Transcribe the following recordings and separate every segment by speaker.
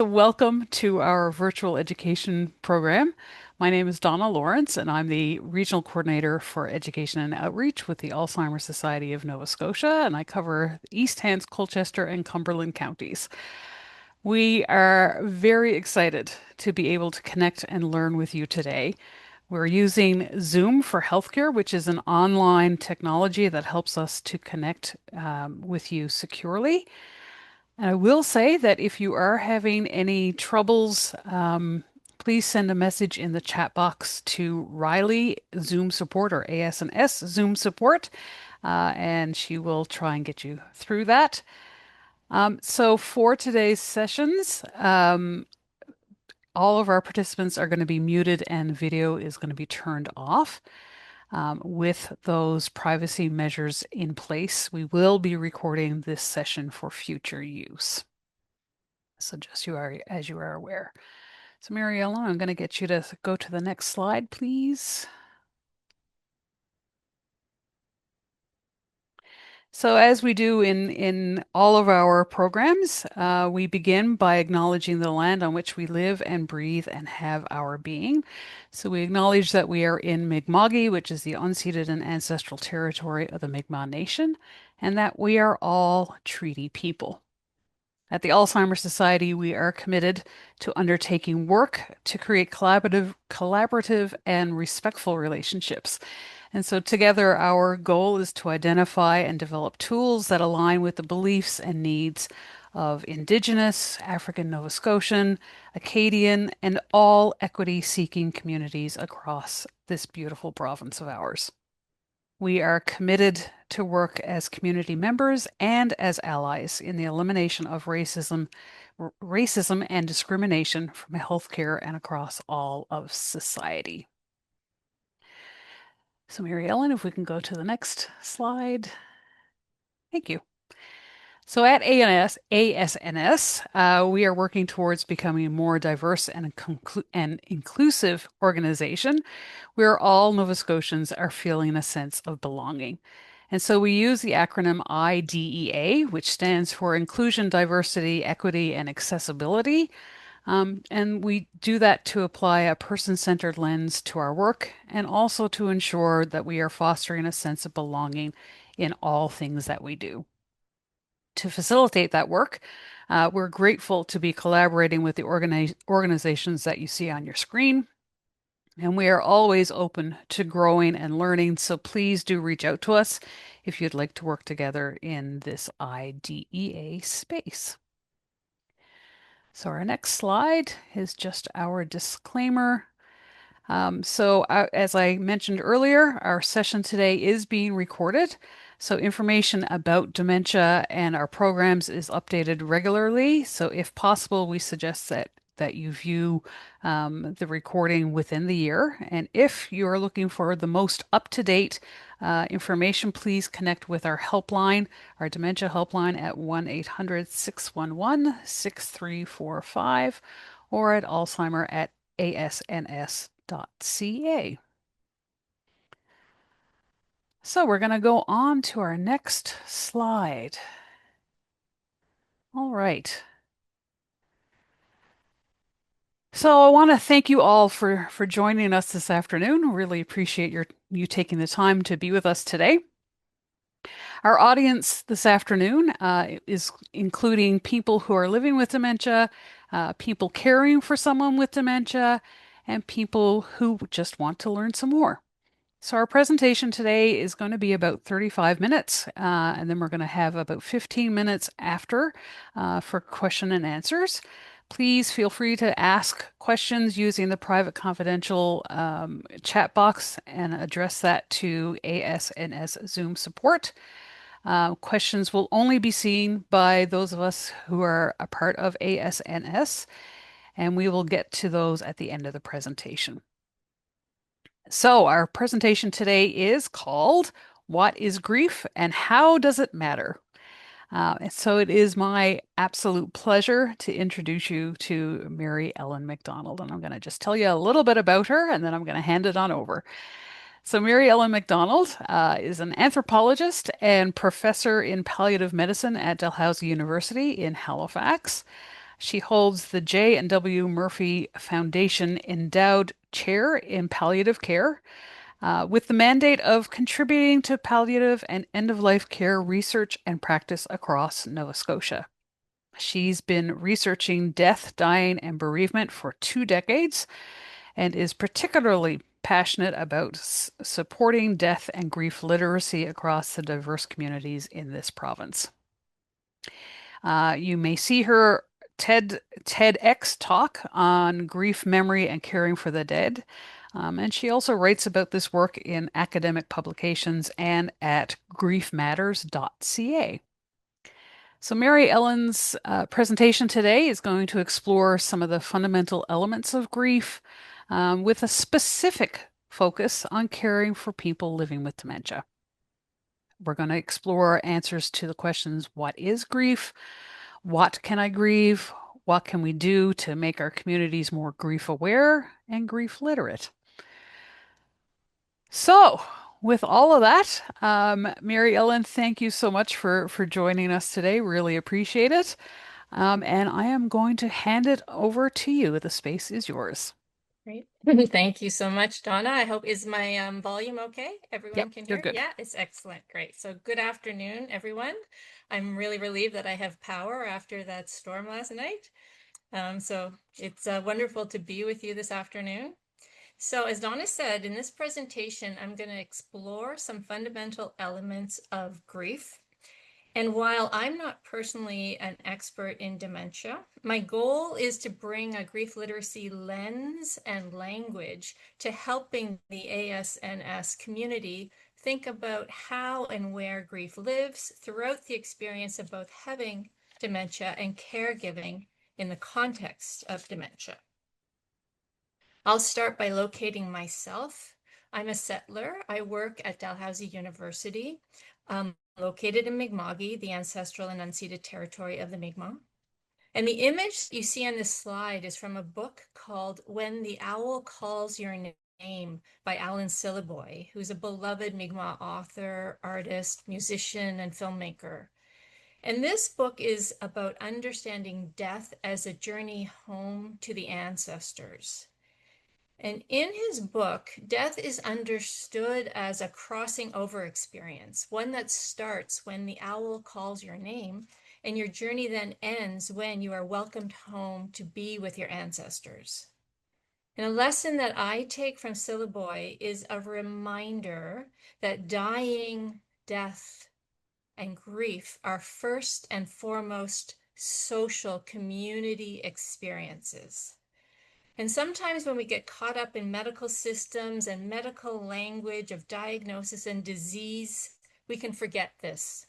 Speaker 1: welcome to our virtual education program. My name is Donna Lawrence, and I'm the Regional Coordinator for Education and Outreach with the Alzheimer's Society of Nova Scotia, and I cover East Hants, Colchester, and Cumberland counties. We are very excited to be able to connect and learn with you today. We're using Zoom for Healthcare, which is an online technology that helps us to connect with you securely. And I will say that if you are having any troubles, please send a message in the chat box to Riley Zoom Support or AS&S Zoom Support, and she will try and get you through that. So for today's sessions, all of our participants are going to be muted and video is going to be turned off. With those privacy measures in place, we will be recording this session for future use. So just as you are aware. So Mary Ellen, I'm going to get you to go to the next slide, please. So as we do in all of our programs, we begin by acknowledging the land on which we live and breathe and have our being. So we acknowledge that we are in Mi'kma'ki, which is the unceded and ancestral territory of the Mi'kmaq Nation, and that we are all treaty people. At the Alzheimer's Society, we are committed to undertaking work to create collaborative and respectful relationships. And so together, our goal is to identify and develop tools that align with the beliefs and needs of Indigenous, African Nova Scotian, Acadian, and all equity-seeking communities across this beautiful province of ours. We are committed to work as community members and as allies in the elimination of racism and discrimination from healthcare and across all of society. So Mary Ellen, if we can go to the next slide. Thank you. So at ASNS, we are working towards becoming a more diverse and inclusive organization where all Nova Scotians are feeling a sense of belonging. And so we use the acronym IDEA, which stands for Inclusion, Diversity, Equity, and Accessibility. And we do that to apply a person-centered lens to our work and also to ensure that we are fostering a sense of belonging in all things that we do. To facilitate that work, we're grateful to be collaborating with the organizations that you see on your screen. And we are always open to growing and learning, so please do reach out to us if you'd like to work together in this IDEA space. So our next slide is just our disclaimer. As I mentioned earlier, our session today is being recorded. So information about dementia and our programs is updated regularly. So if possible, we suggest that you view the recording within the year. And if you are looking for the most up-to-date information, please connect with our helpline, our dementia helpline at 1-800-611-6345 or at Alzheimer at asns.ca. So we're going to go on to our next slide. All right. So I want to thank you all for joining us this afternoon. Really appreciate you taking the time to be with us today. Our audience this afternoon is including people who are living with dementia, people caring for someone with dementia, and people who just want to learn some more. So our presentation today is going to be about 35 minutes, and then we're going to have about 15 minutes after for question and answers. Please feel free to ask questions using the private confidential chat box and address that to ASNS Zoom support. Questions will only be seen by those of us who are a part of ASNS, and we will get to those at the end of the presentation. So our presentation today is called What is Grief and How Does It Matter? And so it is my absolute pleasure to introduce you to Mary Ellen McDonald. And I'm going to just tell you a little bit about her and then I'm going to hand it on over. So Mary Ellen McDonald is an anthropologist and professor in palliative medicine at Dalhousie University in Halifax. She holds the J. and W. Murphy Foundation Endowed Chair in Palliative Care, with the mandate of contributing to palliative and end-of-life care research and practice across Nova Scotia. She's been researching death, dying, and bereavement for 2 decades and is particularly passionate about supporting death and grief literacy across the diverse communities in this province. You may see her TEDx talk on grief, memory, and caring for the dead. And she also writes about this work in academic publications and at griefmatters.ca. So, Mary Ellen's presentation today is going to explore some of the fundamental elements of grief with a specific focus on caring for people living with dementia. We're going to explore answers to the questions: what is grief? What can I grieve? What can we do to make our communities more grief aware and grief literate? So, with all of that, Mary Ellen, thank you so much for joining us today. Really appreciate it. And I am going to hand it over to you. The space is yours.
Speaker 2: Great. Thank you so much, Donna. I hope is my volume okay?
Speaker 1: Yep,
Speaker 2: Everyone can
Speaker 1: you're
Speaker 2: hear?
Speaker 1: good.
Speaker 2: Yeah, it's excellent. Great. So good afternoon, everyone. I'm really relieved that I have power after that storm last night. So it's wonderful to be with you this afternoon. So as Donna said, in this presentation, I'm going to explore some fundamental elements of grief. And while I'm not personally an expert in dementia, my goal is to bring a grief literacy lens and language to helping the ASNS community think about how and where grief lives throughout the experience of both having dementia and caregiving in the context of dementia. I'll start by locating myself. I'm a settler. I work at Dalhousie University, located in Mi'kma'ki, the ancestral and unceded territory of the Mi'kmaq. And the image you see on this slide is from a book called When the Owl Calls Your Name by Alan Syliboy, who's a beloved Mi'kmaq author, artist, musician, and filmmaker. And this book is about understanding death as a journey home to the ancestors. And in his book, death is understood as a crossing over experience, one that starts when the owl calls your name, and your journey then ends when you are welcomed home to be with your ancestors. And a lesson that I take from Syliboy is a reminder that dying, death, and grief are first and foremost social community experiences. And sometimes when we get caught up in medical systems and medical language of diagnosis and disease, we can forget this.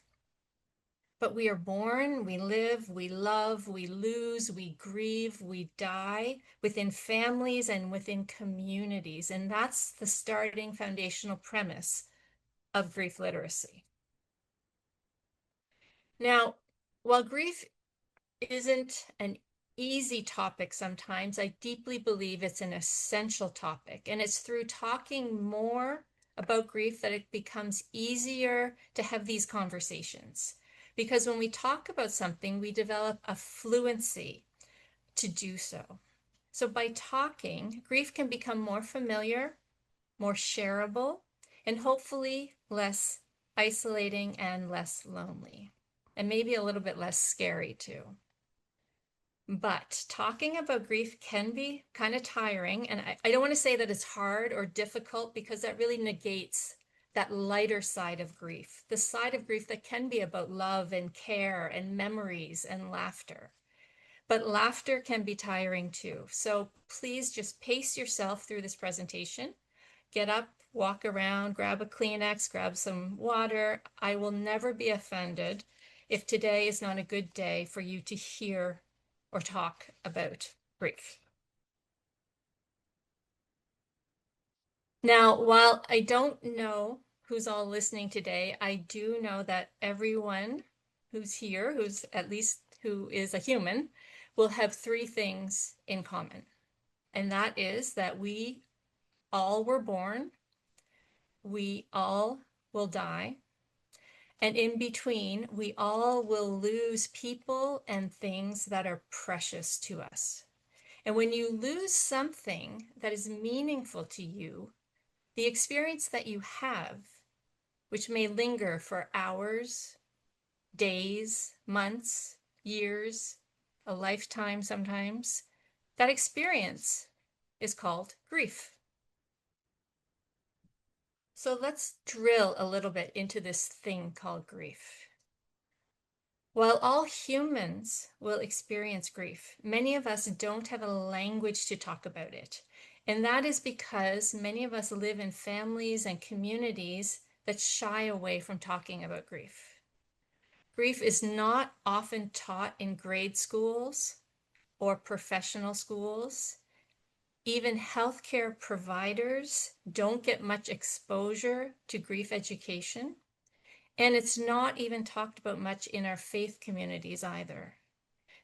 Speaker 2: But we are born, we live, we love, we lose, we grieve, we die within families and within communities. And that's the starting foundational premise of grief literacy. Now, while grief isn't an easy topic sometimes, I deeply believe it's an essential topic. And it's through talking more about grief that it becomes easier to have these conversations. Because when we talk about something, we develop a fluency to do so. So by talking, grief can become more familiar, more shareable, and hopefully less isolating and less lonely, and maybe a little bit less scary too. But talking about grief can be kind of tiring. And I don't want to say that it's hard or difficult, because that really negates that lighter side of grief, the side of grief that can be about love and care and memories and laughter. But laughter can be tiring too. So please just pace yourself through this presentation. Get up, walk around, grab a Kleenex, grab some water. I will never be offended if today is not a good day for you to hear or talk about grief. Now, while I don't know who's all listening today, I do know that everyone who's here, who's at least who is a human, will have three things in common. And that is that we all were born, we all will die, And in between, we all will lose people and things that are precious to us. And when you lose something that is meaningful to you, the experience that you have, which may linger for hours, days, months, years, a lifetime sometimes, that experience is called grief. So let's drill a little bit into this thing called grief. While all humans will experience grief, many of us don't have a language to talk about it. And that is because many of us live in families and communities that shy away from talking about grief. Grief is not often taught in grade schools or professional schools. Even healthcare providers don't get much exposure to grief education. And it's not even talked about much in our faith communities either.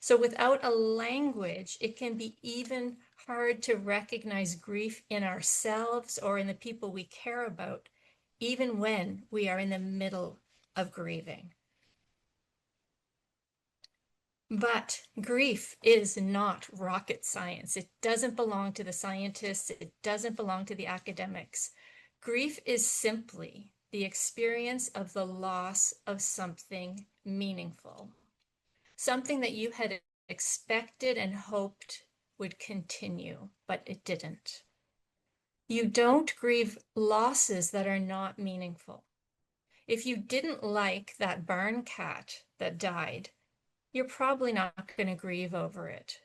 Speaker 2: So without a language, it can be even hard to recognize grief in ourselves or in the people we care about, even when we are in the middle of grieving. But grief is not rocket science. It doesn't belong to the scientists. It doesn't belong to the academics. Grief is simply the experience of the loss of something meaningful, something that you had expected and hoped would continue, but it didn't. You don't grieve losses that are not meaningful. If you didn't like that barn cat that died, you're probably not going to grieve over it.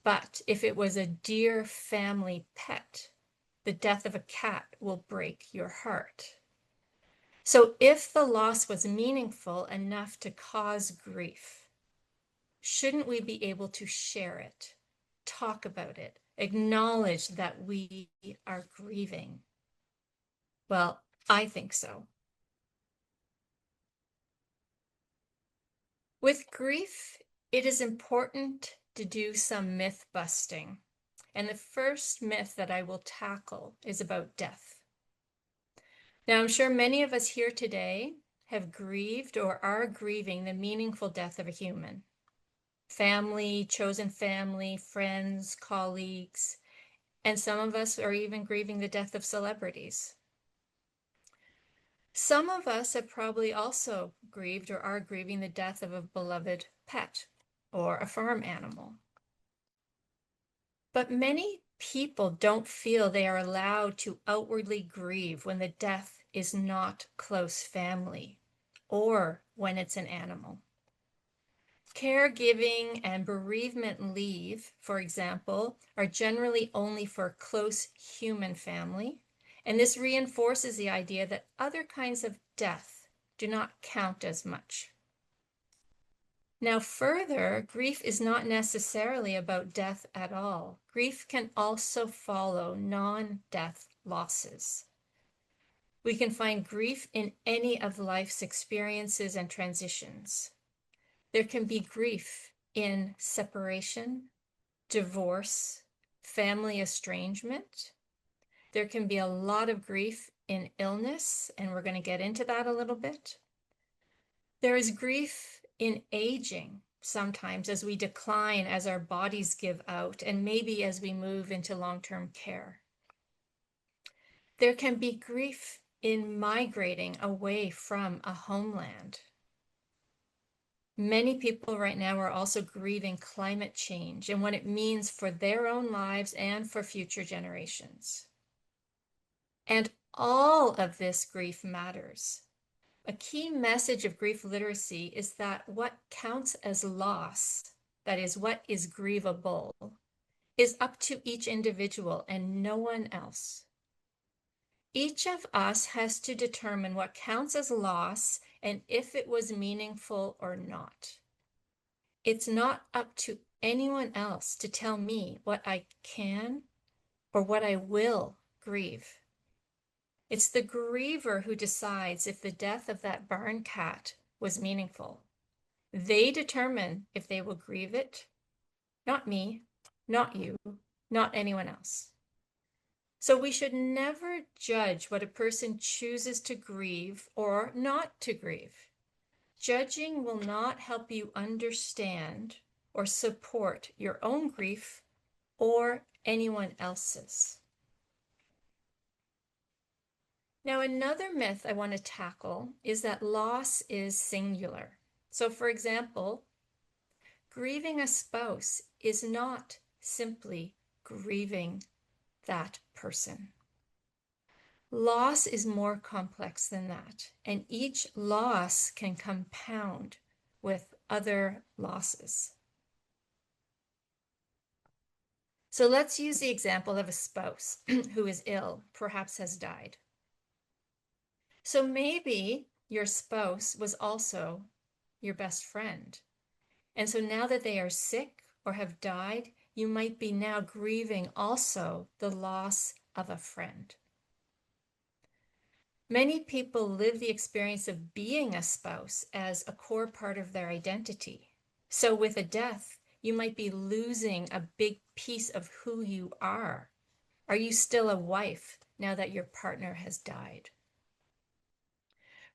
Speaker 2: But if it was a dear family pet, the death of a cat will break your heart. So if the loss was meaningful enough to cause grief, shouldn't we be able to share it, talk about it, acknowledge that we are grieving? Well, I think so. With grief, it is important to do some myth busting. And the first myth that I will tackle is about death. Now, I'm sure many of us here today have grieved or are grieving the meaningful death of a human. Family, chosen family, friends, colleagues, and some of us are even grieving the death of celebrities. Some of us have probably also grieved or are grieving the death of a beloved pet or a farm animal. But many people don't feel they are allowed to outwardly grieve when the death is not close family or when it's an animal. Caregiving and bereavement leave, for example, are generally only for close human family, and this reinforces the idea that other kinds of death do not count as much. Now, further, grief is not necessarily about death at all. Grief can also follow non-death losses. We can find grief in any of life's experiences and transitions. There can be grief in separation, divorce, family estrangement. There can be a lot of grief in illness, and we're going to get into that a little bit. There is grief in aging, sometimes as we decline, as our bodies give out, and maybe as we move into long-term care. There can be grief in migrating away from a homeland. Many people right now are also grieving climate change and what it means for their own lives and for future generations. And all of this grief matters. A key message of grief literacy is that what counts as loss, that is, what is grievable, is up to each individual and no one else. Each of us has to determine what counts as loss and if it was meaningful or not. It's not up to anyone else to tell me what I can or what I will grieve. It's the griever who decides if the death of that barn cat was meaningful. They determine if they will grieve it, not me, not you, not anyone else. So we should never judge what a person chooses to grieve or not to grieve. Judging will not help you understand or support your own grief or anyone else's. Now, another myth I want to tackle is that loss is singular. So, for example, grieving a spouse is not simply grieving that person. Loss is more complex than that, and each loss can compound with other losses. So let's use the example of a spouse who is ill, perhaps has died. So maybe your spouse was also your best friend. And so now that they are sick or have died, you might be now grieving also the loss of a friend. Many people live the experience of being a spouse as a core part of their identity. So with a death, you might be losing a big piece of who you are. Are you still a wife now that your partner has died?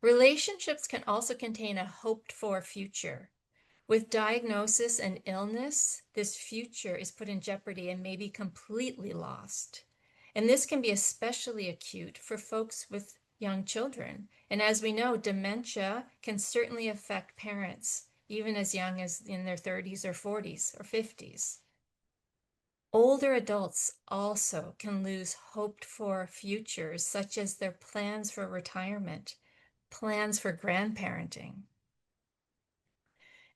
Speaker 2: Relationships can also contain a hoped for future. With diagnosis and illness, this future is put in jeopardy and may be completely lost. And this can be especially acute for folks with young children. And as we know, dementia can certainly affect parents, even as young as in their 30s or 40s or 50s. Older adults also can lose hoped for futures, such as their plans for retirement, plans for grandparenting.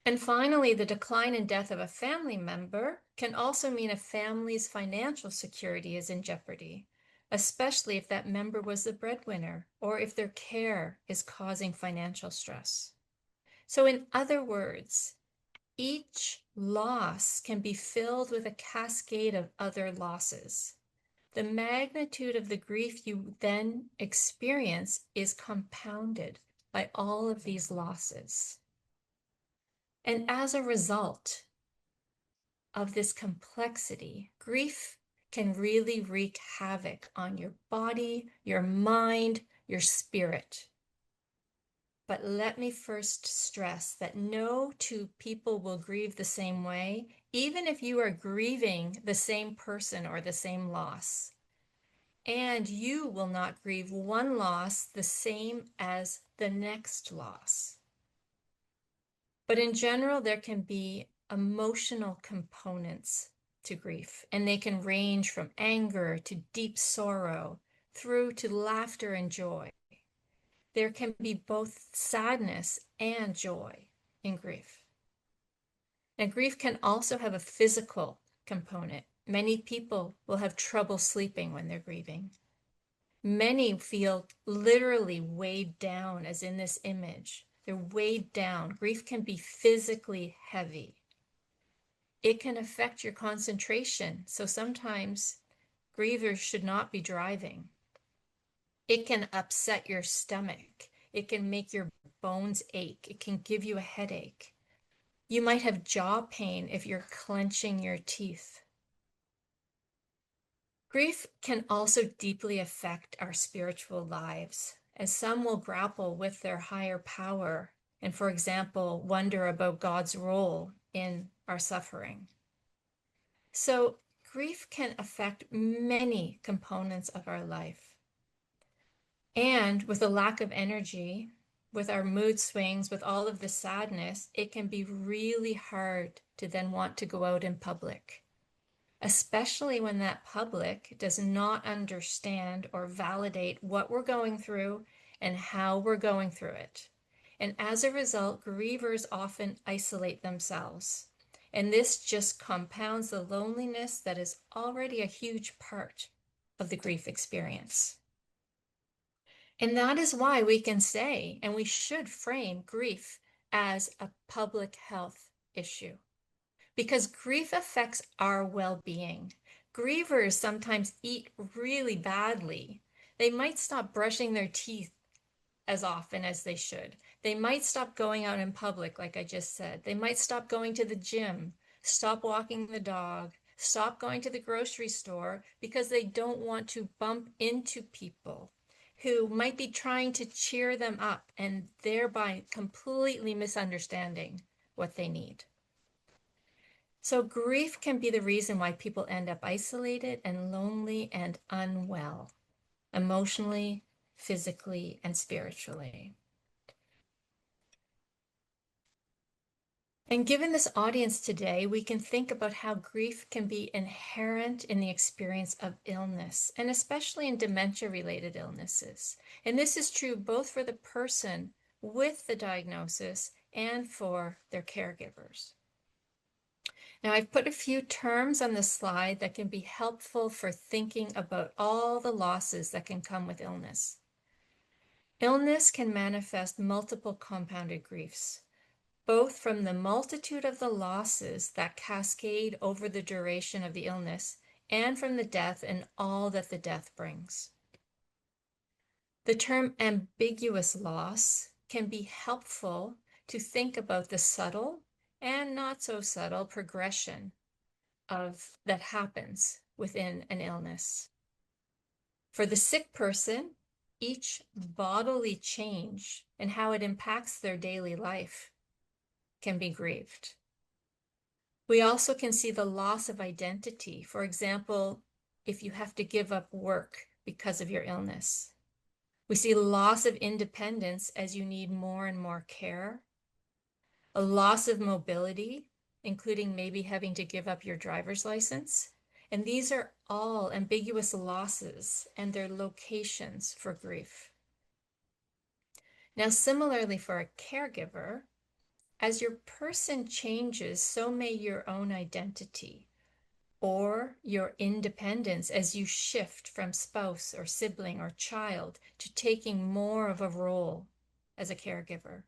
Speaker 2: And finally, the decline and death of a family member can also mean a family's financial security is in jeopardy, especially if that member was the breadwinner or if their care is causing financial stress. So, in other words, each loss can be filled with a cascade of other losses. The magnitude of the grief you then experience is compounded by all of these losses. And as a result of this complexity, grief can really wreak havoc on your body, your mind, your spirit. But let me first stress that no two people will grieve the same way, even if you are grieving the same person or the same loss. And you will not grieve one loss the same as the next loss. But in general, there can be emotional components to grief, and they can range from anger to deep sorrow through to laughter and joy. There can be both sadness and joy in grief. And grief can also have a physical component. Many people will have trouble sleeping when they're grieving. Many feel literally weighed down, as in this image. They're weighed down. Grief can be physically heavy. It can affect your concentration. So sometimes grievers should not be driving. It can upset your stomach. It can make your bones ache. It can give you a headache. You might have jaw pain if you're clenching your teeth. Grief can also deeply affect our spiritual lives, as some will grapple with their higher power and, for example, wonder about God's role in our suffering. So, grief can affect many components of our life. And with a lack of energy, with our mood swings, with all of the sadness, it can be really hard to then want to go out in public, especially when that public does not understand or validate what we're going through and how we're going through it. And as a result, grievers often isolate themselves. And this just compounds the loneliness that is already a huge part of the grief experience. And that is why we can say, and we should frame grief as a public health issue, because grief affects our well-being. Grievers sometimes eat really badly. They might stop brushing their teeth as often as they should. They might stop going out in public, like I just said. They might stop going to the gym, stop walking the dog, stop going to the grocery store because they don't want to bump into people who might be trying to cheer them up and thereby completely misunderstanding what they need. So grief can be the reason why people end up isolated and lonely and unwell, emotionally, physically, and spiritually. And given this audience today, we can think about how grief can be inherent in the experience of illness, and especially in dementia-related illnesses. And this is true both for the person with the diagnosis and for their caregivers. Now, I've put a few terms on the slide that can be helpful for thinking about all the losses that can come with illness. Illness can manifest multiple compounded griefs, both from the multitude of the losses that cascade over the duration of the illness and from the death and all that the death brings. The term ambiguous loss can be helpful to think about the subtle and not so subtle progression that happens within an illness. For the sick person, each bodily change and how it impacts their daily life can be grieved. We also can see the loss of identity. For example, if you have to give up work because of your illness. We see loss of independence as you need more and more care, a loss of mobility, including maybe having to give up your driver's license. And these are all ambiguous losses and their locations for grief. Now, similarly for a caregiver, as your person changes, so may your own identity or your independence as you shift from spouse or sibling or child to taking more of a role as a caregiver.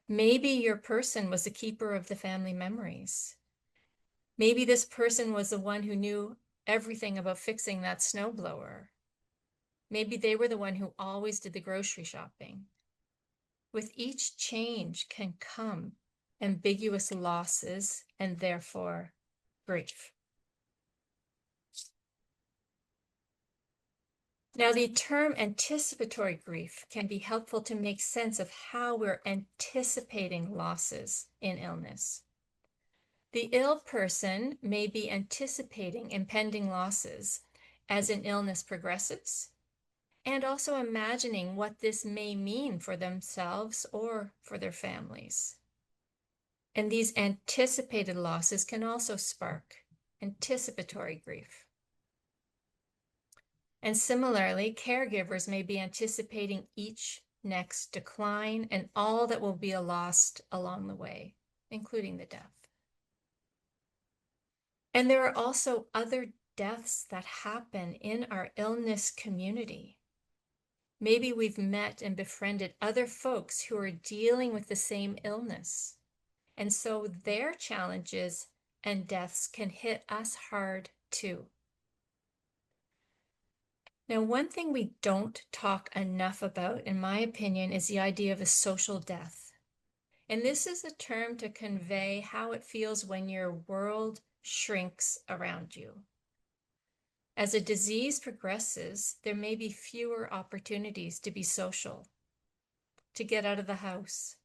Speaker 2: Maybe your person was the keeper of the family memories. Maybe this person was the one who knew everything about fixing that snowblower. Maybe they were the one who always did the grocery shopping. With each change can come ambiguous losses and therefore grief. Now, the term anticipatory grief can be helpful to make sense of how we're anticipating losses in illness. The ill person may be anticipating impending losses as an illness progresses, and also imagining what this may mean for themselves or for their families. And these anticipated losses can also spark anticipatory grief. And similarly, caregivers may be anticipating each next decline and all that will be lost along the way, including the death. And there are also other deaths that happen in our illness community. Maybe we've met and befriended other folks who are dealing with the same illness. And so their challenges and deaths can hit us hard too. Now, one thing we don't talk enough about, in my opinion, is the idea of a social death. And this is a term to convey how it feels when your world shrinks around you. As a disease progresses, there may be fewer opportunities to be social, to get out of the house.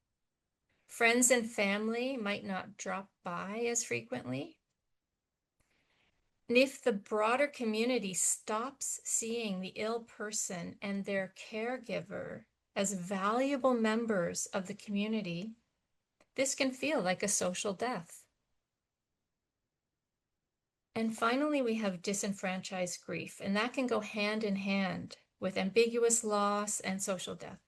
Speaker 2: Friends and family might not drop by as frequently. And if the broader community stops seeing the ill person and their caregiver as valuable members of the community, this can feel like a social death. And finally, we have disenfranchised grief, and that can go hand in hand with ambiguous loss and social death.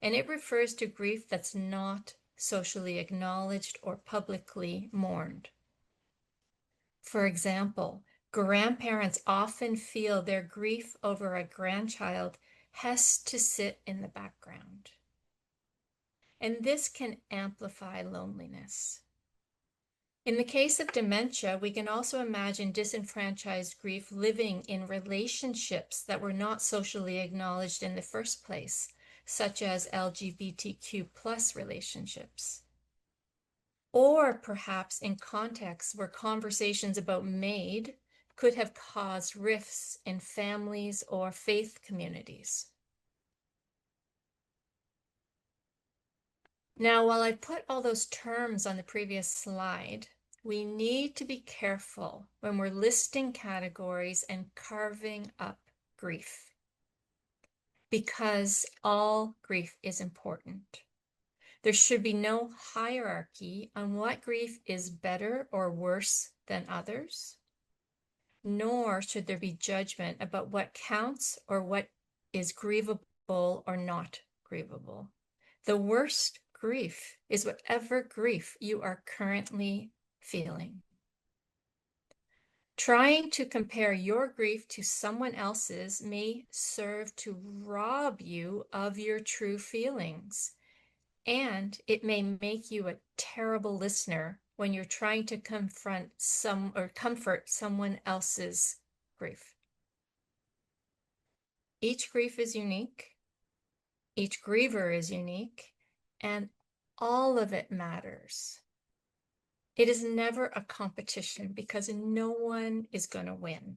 Speaker 2: And it refers to grief that's not socially acknowledged or publicly mourned. For example, grandparents often feel their grief over a grandchild has to sit in the background. And this can amplify loneliness. In the case of dementia, we can also imagine disenfranchised grief living in relationships that were not socially acknowledged in the first place, such as LGBTQ+ relationships. or perhaps in contexts where conversations about MAID could have caused rifts in families or faith communities. Now, while I put all those terms on the previous slide, we need to be careful when we're listing categories and carving up grief, because all grief is important. There should be no hierarchy on what grief is better or worse than others, nor should there be judgment about what counts or what is grievable or not grievable. The worst grief is whatever grief you are currently feeling. Trying to compare your grief to someone else's may serve to rob you of your true feelings, and it may make you a terrible listener when you're trying to confront some or comfort someone else's grief. Each grief is unique, each griever is unique, and all of it matters. It is never a competition because no one is going to win.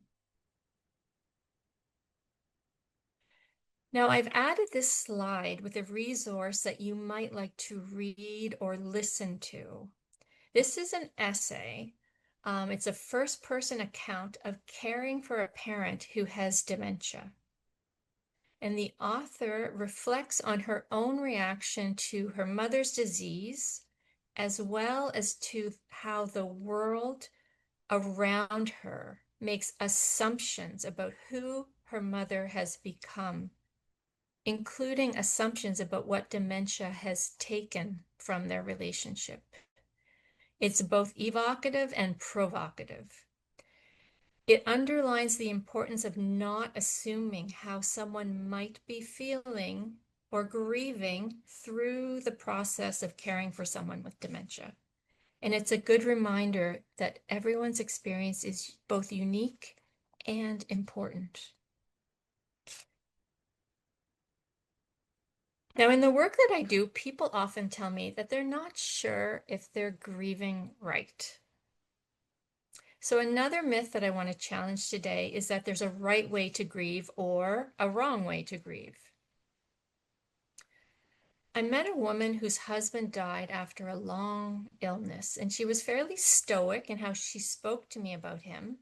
Speaker 2: Now, I've added this slide with a resource that you might like to read or listen to. This is an essay. It's a first-person account of caring for a parent who has dementia. And the author reflects on her own reaction to her mother's disease, as well as to how the world around her makes assumptions about who her mother has become, including assumptions about what dementia has taken from their relationship. It's both evocative and provocative. It underlines the importance of not assuming how someone might be feeling or grieving through the process of caring for someone with dementia. And it's a good reminder that everyone's experience is both unique and important. Now, in the work that I do, people often tell me that they're not sure if they're grieving right. So another myth that I want to challenge today is that there's a right way to grieve or a wrong way to grieve. I met a woman whose husband died after a long illness, and she was fairly stoic in how she spoke to me about him,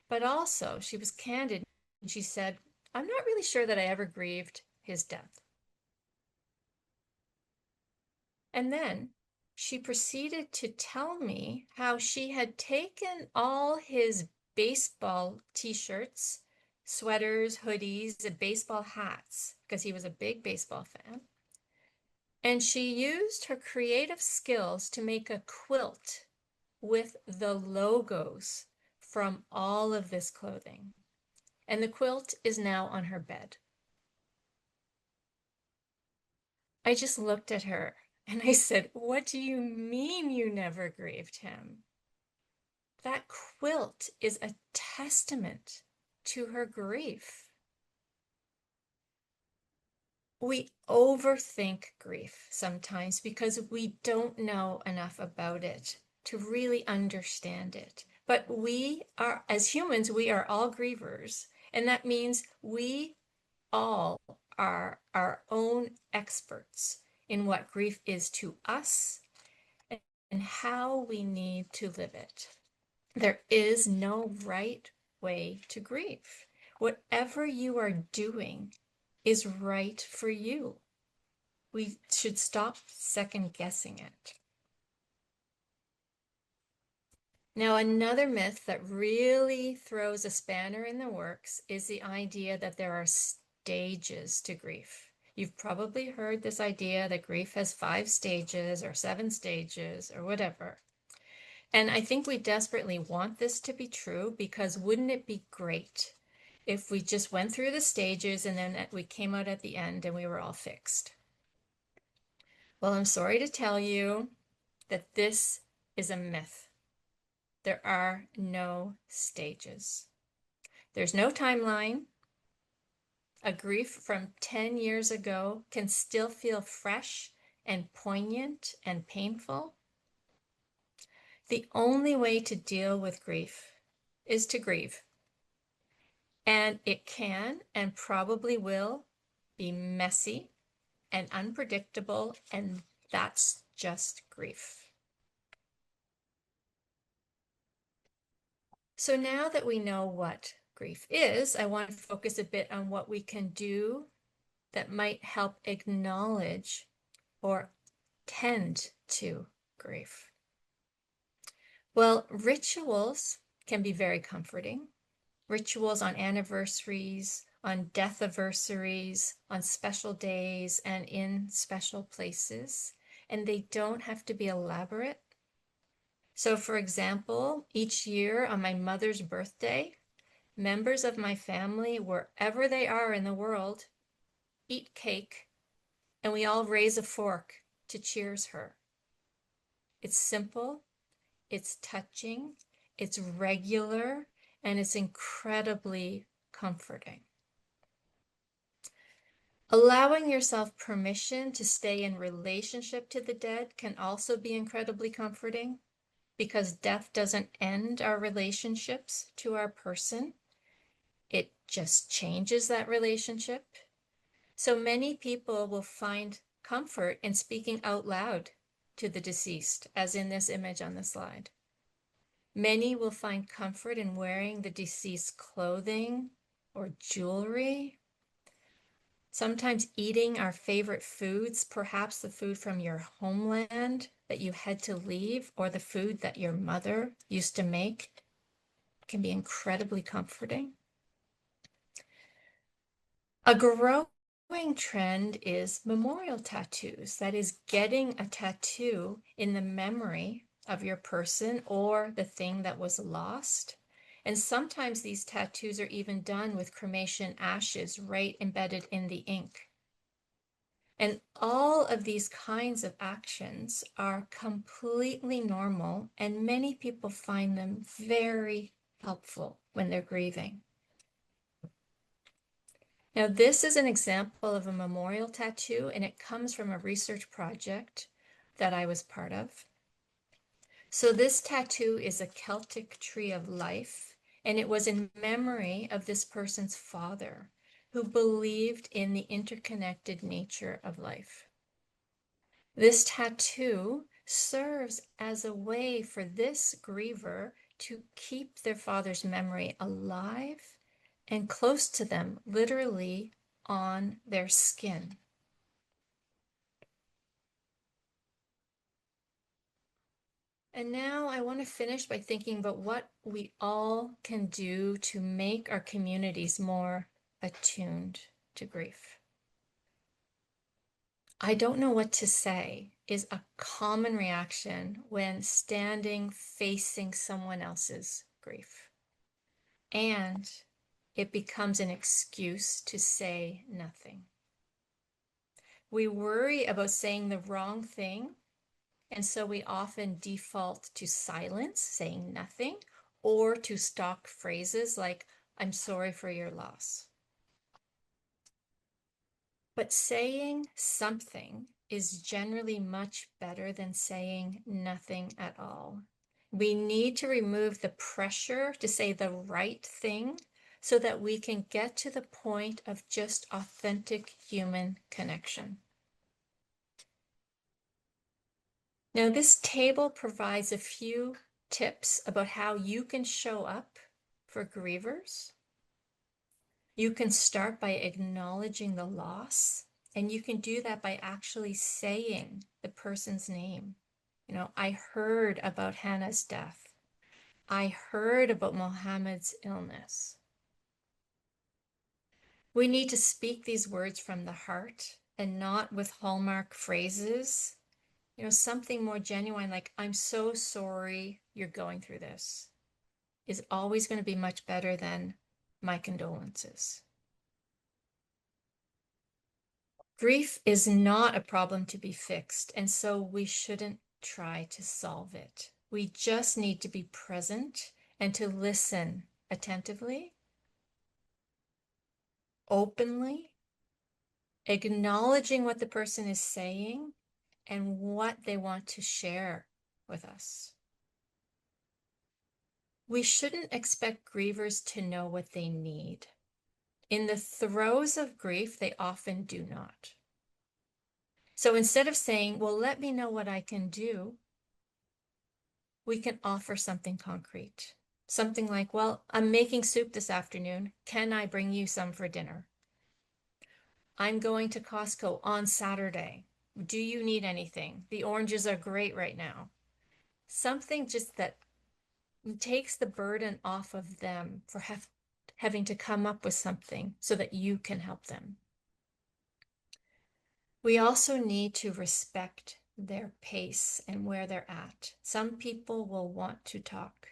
Speaker 2: but also she was candid and she said, "I'm not really sure that I ever grieved his death." And then she proceeded to tell me how she had taken all his baseball t-shirts, sweaters, hoodies, and baseball hats, because he was a big baseball fan. And she used her creative skills to make a quilt with the logos from all of this clothing. And the quilt is now on her bed. I just looked at her and I said, "What do you mean you never grieved him?" That quilt is a testament to her grief. We overthink grief sometimes because we don't know enough about it to really understand it. But we are, as humans, we are all grievers. And that means we all are our own experts in what grief is to us and how we need to live it. There is no right way to grieve. Whatever you are doing is right for you. We should stop second guessing it. Now, another myth that really throws a spanner in the works is the idea that there are stages to grief. You've probably heard this idea that grief has 5 stages or 7 stages or whatever. And I think we desperately want this to be true, because wouldn't it be great if we just went through the stages and then we came out at the end and we were all fixed? Well, I'm sorry to tell you that this is a myth. There are no stages. There's no timeline. A grief from 10 years ago can still feel fresh and poignant and painful. The only way to deal with grief is to grieve. And it can and probably will be messy and unpredictable, and that's just grief. So now that we know what grief is, I want to focus a bit on what we can do that might help acknowledge or tend to grief. Well, rituals can be very comforting. Rituals on anniversaries, on death anniversaries, on special days, and in special places. And they don't have to be elaborate. So, for example, each year on my mother's birthday, members of my family, wherever they are in the world, eat cake and we all raise a fork to cheers her. It's simple, it's touching, it's regular, and it's incredibly comforting. Allowing yourself permission to stay in relationship to the dead can also be incredibly comforting because death doesn't end our relationships to our person. It just changes that relationship. So many people will find comfort in speaking out loud to the deceased, as in this image on the slide. Many will find comfort in wearing the deceased's clothing or jewelry. Sometimes eating our favorite foods, perhaps the food from your homeland that you had to leave, or the food that your mother used to make, can be incredibly comforting. A growing trend is memorial tattoos. That is, getting a tattoo in the memory of your person or the thing that was lost. And sometimes these tattoos are even done with cremation ashes right embedded in the ink. And all of these kinds of actions are completely normal, and many people find them very helpful when they're grieving. Now, this is an example of a memorial tattoo, and it comes from a research project that I was part of. So this tattoo is a Celtic tree of life, and it was in memory of this person's father, who believed in the interconnected nature of life. This tattoo serves as a way for this griever to keep their father's memory alive and close to them, literally on their skin. And now I want to finish by thinking about what we all can do to make our communities more attuned to grief. I don't know what to say is a common reaction when standing facing someone else's grief. And it becomes an excuse to say nothing. We worry about saying the wrong thing, and so we often default to silence, saying nothing, or to stock phrases like, "I'm sorry for your loss." But saying something is generally much better than saying nothing at all. We need to remove the pressure to say the right thing so that we can get to the point of just authentic human connection. Now, this table provides a few tips about how you can show up for grievers. You can start by acknowledging the loss, and you can do that by actually saying the person's name. I heard about Hannah's death. I heard about Mohammed's illness. We need to speak these words from the heart and not with hallmark phrases. Something more genuine like, "I'm so sorry you're going through this," is always going to be much better than "my condolences." Grief is not a problem to be fixed, and so we shouldn't try to solve it. We just need to be present and to listen attentively, openly, acknowledging what the person is saying and what they want to share with us. We shouldn't expect grievers to know what they need. In the throes of grief, they often do not. So instead of saying, well, let me know what I can do, we can offer something concrete. Something like, well, I'm making soup this afternoon. Can I bring you some for dinner? I'm going to Costco on Saturday. Do you need anything? The oranges are great right now. Something just that takes the burden off of them for having to come up with something so that you can help them. We also need to respect their pace and where they're at. Some people will want to talk,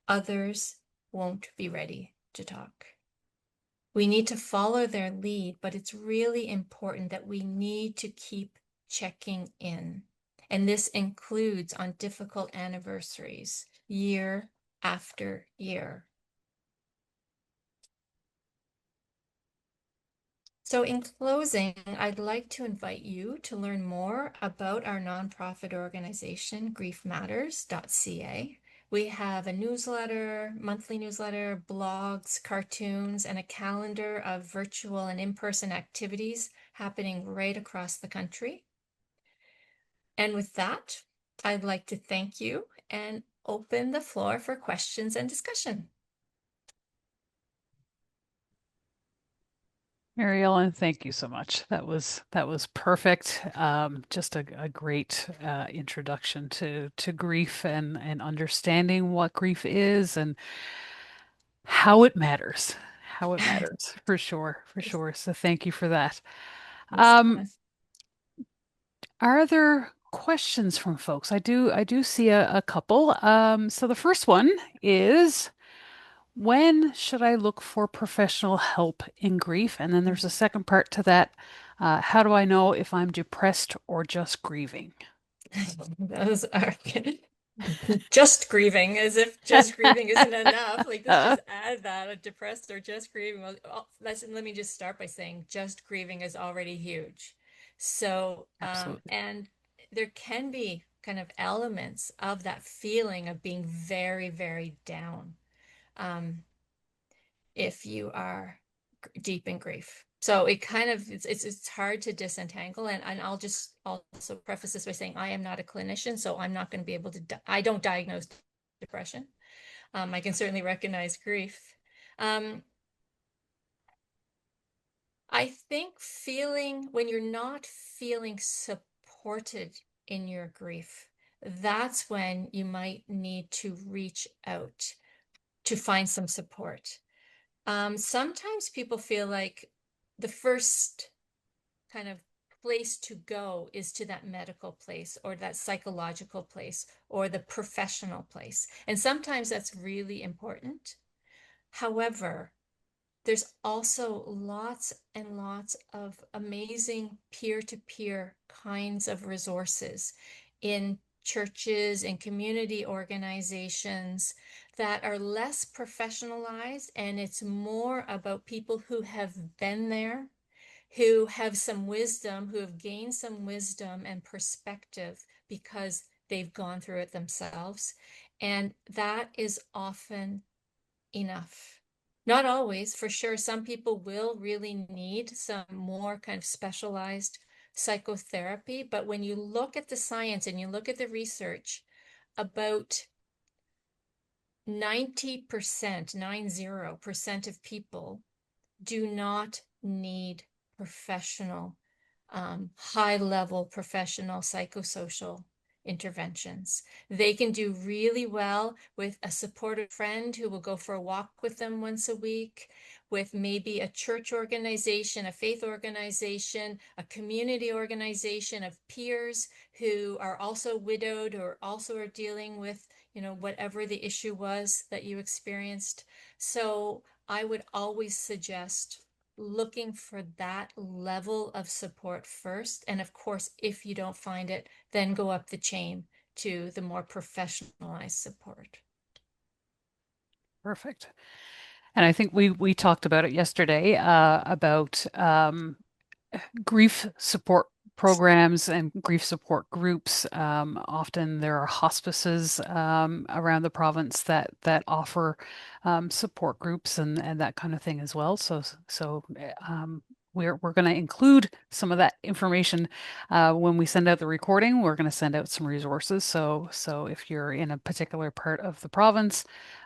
Speaker 2: others won't be ready to talk. We need to follow their lead, but it's really important that we need to keep checking in. And this includes on difficult anniversaries, year after year. So in closing, I'd like to invite you to learn more about our nonprofit organization, griefmatters.ca. We have a newsletter, monthly newsletter, blogs, cartoons, and a calendar of virtual and in-person activities happening right across the country. And with that, I'd like to thank you and open the floor for questions and discussion.
Speaker 1: Mary Ellen, thank you so much. That was perfect. Just a great introduction to grief and understanding what grief is and how it matters. How it matters for sure, for
Speaker 2: Yes,
Speaker 1: sure. So thank you for that.
Speaker 2: yes,
Speaker 1: Um,
Speaker 2: yes.
Speaker 1: are there questions from folks? I do see a couple. So the first one is, when should I look for professional help in grief? And then there's a second part to that. How do I know if I'm depressed or just grieving?
Speaker 2: Those are just grieving, as if just grieving isn't enough. Like, let's just add that, a depressed or just grieving. Well, let me just start by saying just grieving is already huge. So,
Speaker 1: Absolutely.
Speaker 2: and there can be kind of elements of that feeling of being very, very down, um, if you are deep in grief. So it kind of it's hard to disentangle, and I'll just also preface this by saying I am not a clinician, so I'm not going to be able to I don't diagnose depression. I can certainly recognize grief. Um, I think feeling when you're not feeling supported in your grief, that's when you might need to reach out to find some support. Sometimes people feel like the first kind of place to go is to that medical place or that psychological place or the professional place. And sometimes that's really important. However, there's also lots and lots of amazing peer-to-peer kinds of resources in churches and community organizations that are less professionalized, and it's more about people who have been there, who have some wisdom, who have gained some wisdom and perspective because they've gone through it themselves. And that is often enough. Not always, for sure. Some people will really need some more kind of specialized psychotherapy. But when you look at the science and you look at the research, about 90%, 90% of people do not need professional, high-level professional psychosocial interventions. They can do really well with a supportive friend who will go for a walk with them once a week, with maybe a church organization, a faith organization, a community organization of peers who are also widowed or also are dealing with, whatever the issue was that you experienced. So I would always suggest looking for that level of support first. And of course, if you don't find it, then go up the chain to the more professionalized support.
Speaker 1: Perfect. And I think we talked about it yesterday, about grief support programs and grief support groups. Often there are hospices around the province that offer support groups and that kind of thing as well. So we're going to include some of that information when we send out the recording. We're going to send out some resources. So if you're in a particular part of the province,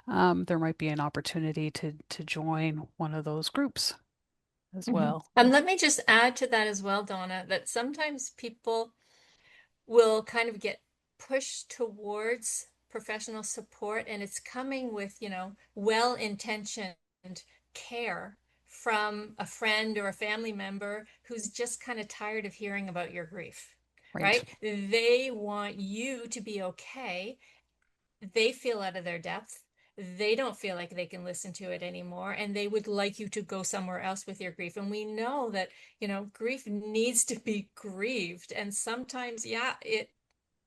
Speaker 1: there might be an opportunity to join one of those groups as
Speaker 2: Mhm.
Speaker 1: well.
Speaker 2: And let me just add to that as well, Donna, that sometimes people will kind of get pushed towards professional support, and it's coming with, well-intentioned care from a friend or a family member who's just kind of tired of hearing about your grief,
Speaker 1: Right.
Speaker 2: right? They want you to be okay. They feel out of their depth. They don't feel like they can listen to it anymore, and they would like you to go somewhere else with your grief. And we know that, grief needs to be grieved. And sometimes, yeah, it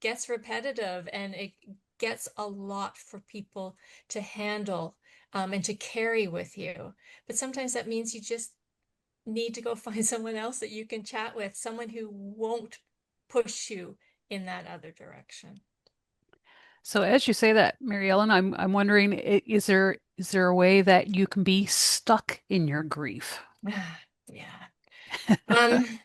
Speaker 2: gets repetitive and it gets a lot for people to handle and to carry with you. But sometimes that means you just need to go find someone else that you can chat with, someone who won't push you in that other direction.
Speaker 1: So as you say that, Mary Ellen, I'm wondering, is there a way that you can be stuck in your grief?
Speaker 2: Yeah. Um,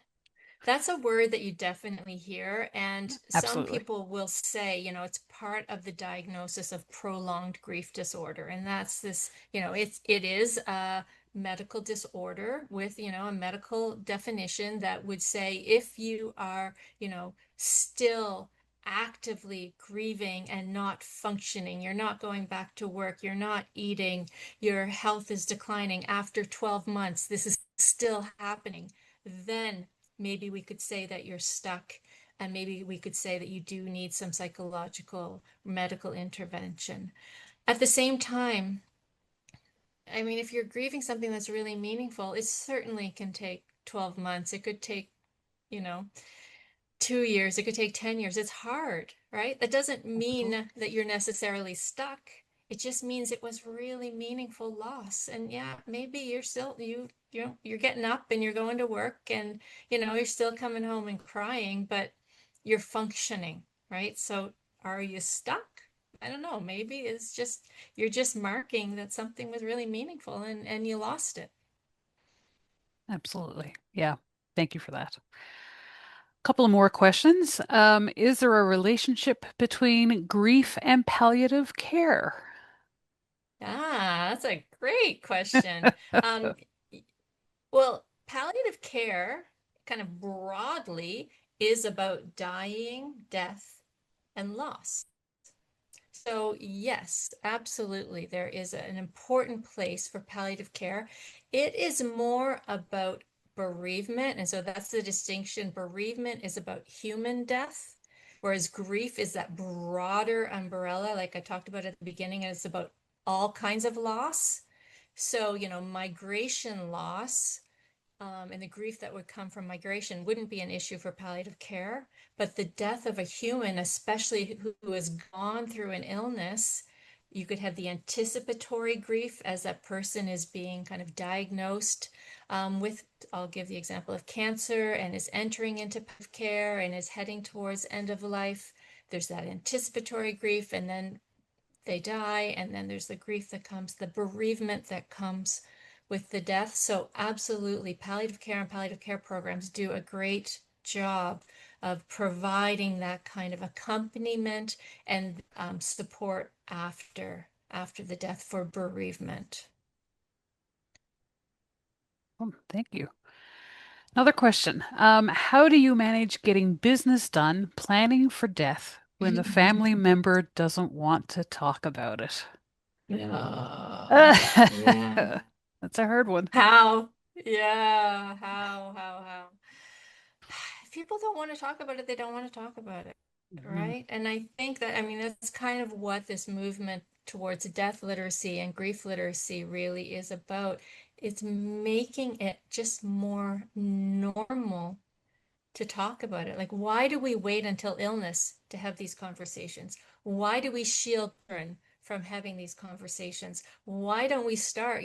Speaker 2: That's a word that you definitely hear, and some
Speaker 1: Absolutely.
Speaker 2: people will say, it's part of the diagnosis of prolonged grief disorder, and that's this, it is a medical disorder with, a medical definition that would say if you are, still actively grieving and not functioning, you're not going back to work, you're not eating, your health is declining after 12 months, this is still happening, then maybe we could say that you're stuck, and maybe we could say that you do need some psychological medical intervention. At the same time, I mean, if you're grieving something that's really meaningful, it certainly can take 12 months. It could take, you know, 2 years, it could take 10 years. It's hard, right? That doesn't
Speaker 1: Absolutely.
Speaker 2: mean that you're necessarily stuck. It just means it was really meaningful loss. And yeah, maybe you're still you're getting up and you're going to work and you're still coming home and crying, but you're functioning, right? So are you stuck? I don't know. Maybe it's just you're just marking that something was really meaningful and you lost it.
Speaker 1: Absolutely. Yeah. Thank you for that. Couple of more questions. Is there a relationship between grief and palliative care?
Speaker 2: Ah, that's a great question. Um, Well, palliative care, kind of broadly, is about dying, death, and loss. So, yes, absolutely, there is an important place for palliative care. It is more about bereavement. And so that's the distinction. Bereavement is about human death, whereas grief is that broader umbrella, like I talked about at the beginning, and it's about all kinds of loss. So, migration loss and the grief that would come from migration wouldn't be an issue for palliative care, but the death of a human, especially who has gone through an illness, you could have the anticipatory grief as that person is being kind of diagnosed with, I'll give the example of cancer and is entering into palliative care and is heading towards end of life. There's that anticipatory grief, and then they die, and then there's the grief that comes, the bereavement that comes with the death. So absolutely, palliative care and palliative care programs do a great job of providing that kind of accompaniment and support after the death for bereavement.
Speaker 1: Oh, thank you. Another question. How do you manage getting business done, planning for death, when the family member doesn't want to talk about it?
Speaker 2: Yeah, yeah.
Speaker 1: That's a hard one.
Speaker 2: How? Yeah, how? If people don't want to talk about it, they don't want to talk about it,
Speaker 1: Mhm.
Speaker 2: right? And I think that, I mean, that's kind of what this movement towards death literacy and grief literacy really is about. It's making it just more normal to talk about it. Like, why do we wait until illness to have these conversations? Why do we shield children from having these conversations? Why don't we start,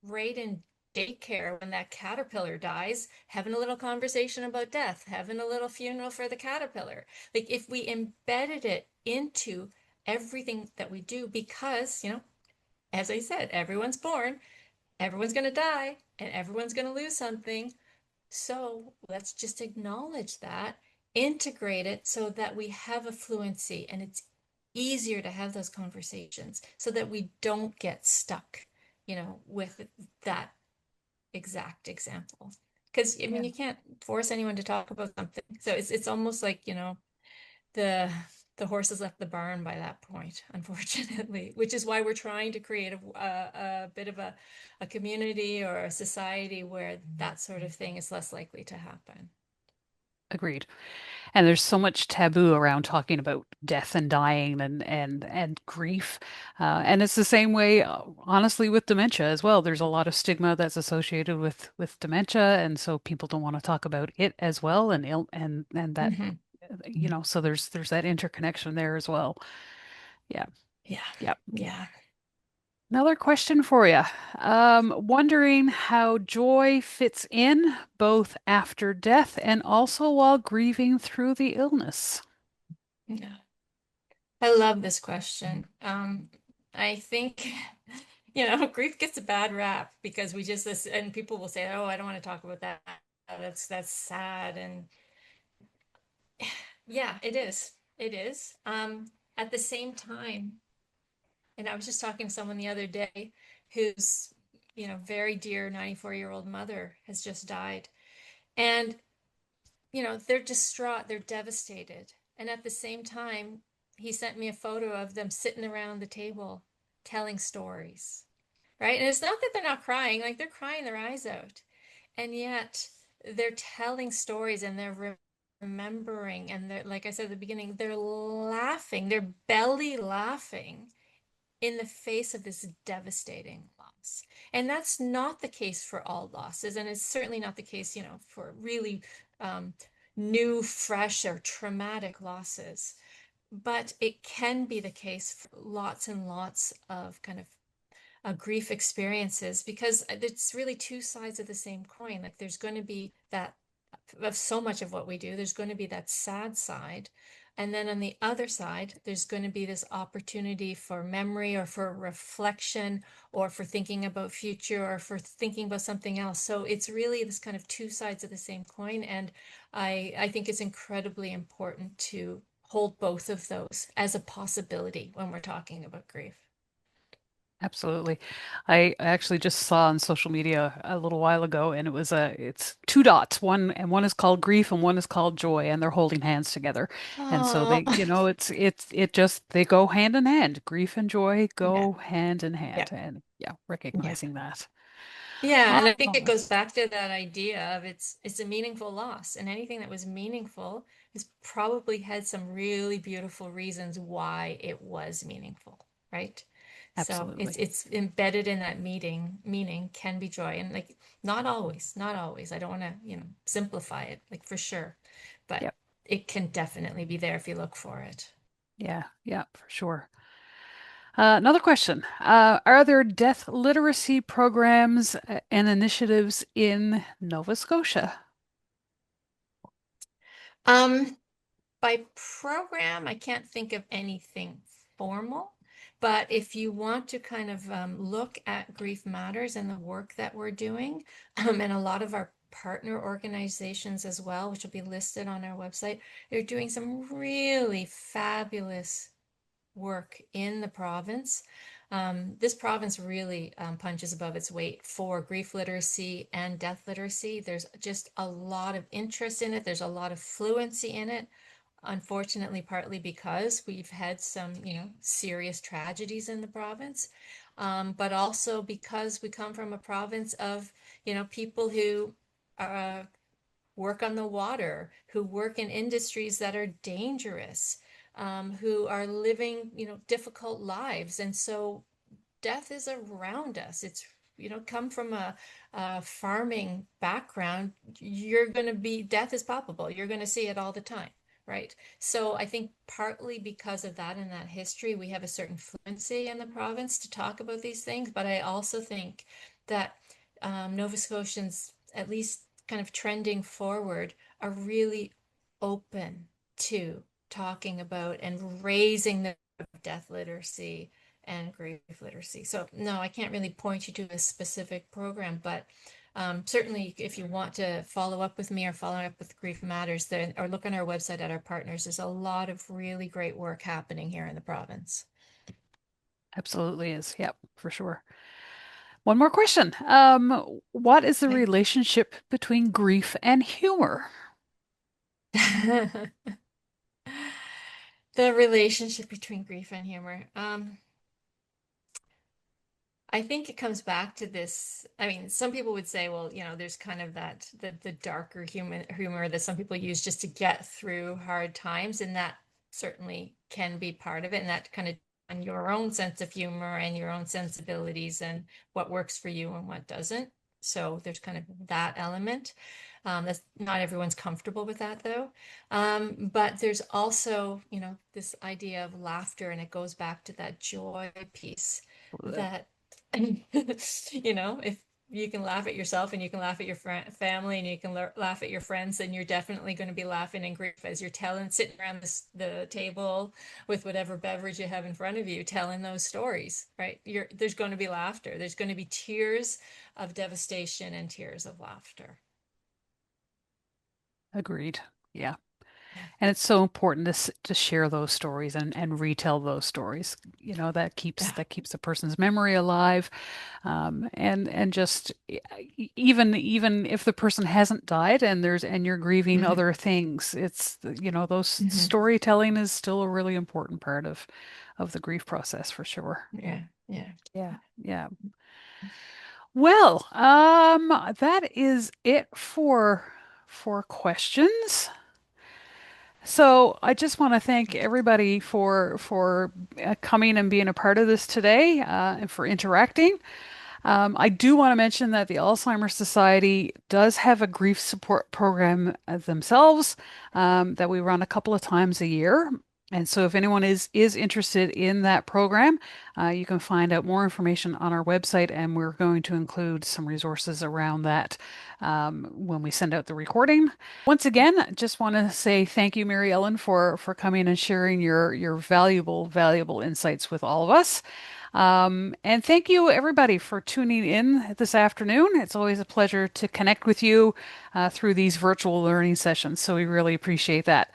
Speaker 2: right in daycare when that caterpillar dies, having a little conversation about death, having a little funeral for the caterpillar. Like if we embedded it into everything that we do, because, as I said, everyone's born, everyone's going to die, and everyone's going to lose something. So let's just acknowledge that, integrate it so that we have a fluency and it's easier to have those conversations so that we don't get stuck, with that exact example. Because I mean,
Speaker 1: Yeah,
Speaker 2: you can't force anyone to talk about something. So it's almost like, the the horse has left the barn by that point, unfortunately, which is why we're trying to create a bit of a community or a society where that sort of thing is less likely to happen.
Speaker 1: agreed. And there's so much taboo around talking about death and dying and grief. And it's the same way, honestly, with dementia as well. There's a lot of stigma that's associated with dementia, and so people don't want to talk about it as well, and ill and that,
Speaker 2: Hmm.
Speaker 1: so there's that interconnection there as well. Yeah.
Speaker 2: Yeah,
Speaker 1: Yeah.
Speaker 2: yeah.
Speaker 1: Another question for you. Wondering how joy fits in both after death and also while grieving through the illness.
Speaker 2: Yeah. I love this question. I think, grief gets a bad rap because we just listen, and people will say, "Oh, I don't want to talk about that. That's sad." And yeah, it is. It is. At the same time, and I was just talking to someone the other day whose, very dear 94-year-old mother has just died. And, they're distraught, they're devastated. And at the same time, he sent me a photo of them sitting around the table telling stories, right? And it's not that they're not crying, like they're crying their eyes out. And yet they're telling stories and they're remembering. And they're, like I said at the beginning, they're laughing, they're belly laughing in the face of this devastating loss. And that's not the case for all losses. And it's certainly not the case, for really um, new, fresh, or traumatic losses. But it can be the case for lots and lots of kind of grief experiences because it's really two sides of the same coin. Like there's going to be that of so much of what we do, there's going to be that sad side. And then on the other side, there's going to be this opportunity for memory or for reflection or for thinking about future or for thinking about something else. So it's really this kind of two sides of the same coin. And I think it's incredibly important to hold both of those as a possibility when we're talking about grief.
Speaker 1: Absolutely. I actually just saw on social media a little while ago, and it's two dots. One is called grief and one is called joy, and they're holding hands together. And so
Speaker 2: Oh,
Speaker 1: it just they go hand in hand. Grief and joy
Speaker 2: yeah,
Speaker 1: go hand in
Speaker 2: yeah,
Speaker 1: hand. And yeah,
Speaker 2: yeah.
Speaker 1: recognizing that.
Speaker 2: Yeah, and I think it
Speaker 1: Oh,
Speaker 2: goes back to that idea of it's a meaningful loss, and anything that was meaningful has probably had some really beautiful reasons why it was meaningful, right? So it's
Speaker 1: absolutely.
Speaker 2: it's embedded in that meaning can be joy, and like not always, not always. I don't want to, simplify it, like for sure, but
Speaker 1: Yep.
Speaker 2: it can definitely be there if you look for it.
Speaker 1: Yeah. Yeah, for sure. Another question. Are there death literacy programs and initiatives in Nova Scotia?
Speaker 2: Um, By program, I can't think of anything formal, but if you want to kind of look at Grief Matters and the work that we're doing, and a lot of our partner organizations as well, which will be listed on our website, they're doing some really fabulous work in the province. This province really punches above its weight for grief literacy and death literacy. There's just a lot of interest in it. There's a lot of fluency in it. Unfortunately, partly because we've had some, serious tragedies in the province, but also because we come from a province of, people who work on the water, who work in industries that are dangerous, who are living, difficult lives. And so death is around us. It's, come from a farming background, you're going to be, death is palpable. You're going to see it all the time, right? So I think partly because of that and that history, we have a certain fluency in the province to talk about these things. But I also think that Nova Scotians, at least kind of trending forward, are really open to talking about and raising the death literacy and grief literacy. So no, I can't really point you to a specific program, but certainly if you want to follow up with me or follow up with Grief Matters, then or look on our website at our partners. There's a lot of really great work happening here in the province.
Speaker 1: Absolutely is. Yep, for sure. One more question. What is the
Speaker 2: Okay.
Speaker 1: relationship between grief and humor?
Speaker 2: The relationship between grief and humor. I think it comes back to this. I mean, some people would say, well, there's kind of that the darker humor that some people use just to get through hard times, and that certainly can be part of it, and that kind of on your own sense of humor and your own sensibilities and what works for you and what doesn't. So there's kind of that element. That's not everyone's comfortable with that though. But there's also, this idea of laughter, and it goes back to that joy piece that if you can laugh at yourself and you can laugh at your family and you can laugh at your friends, then you're definitely going to be laughing in grief as you're sitting around the table with whatever beverage you have in front of you, telling those stories, right? There's going to be laughter. There's going to be tears of devastation and tears of laughter.
Speaker 1: Agreed. Yeah.
Speaker 2: Yeah.
Speaker 1: And it's so important to share those stories and retell those stories.
Speaker 2: Yeah.
Speaker 1: That keeps a person's memory alive. And just even if the person hasn't died and you're grieving
Speaker 2: Hmm.
Speaker 1: other things, those
Speaker 2: Hmm.
Speaker 1: storytelling is still a really important part of the grief process for sure.
Speaker 2: Yeah. Yeah.
Speaker 1: Yeah. Yeah. Well, that is it for questions. So I just want to thank everybody for coming and being a part of this today, and for interacting. I do want to mention that the Alzheimer's Society does have a grief support program themselves, that we run a couple of times a year. And so if anyone is interested in that program, you can find out more information on our website, and we're going to include some resources around that when we send out the recording. Once again, just want to say thank you, Mary Ellen, for coming and sharing your valuable insights with all of us. And thank you, everybody, for tuning in this afternoon. It's always a pleasure to connect with you through these virtual learning sessions, so we really appreciate that.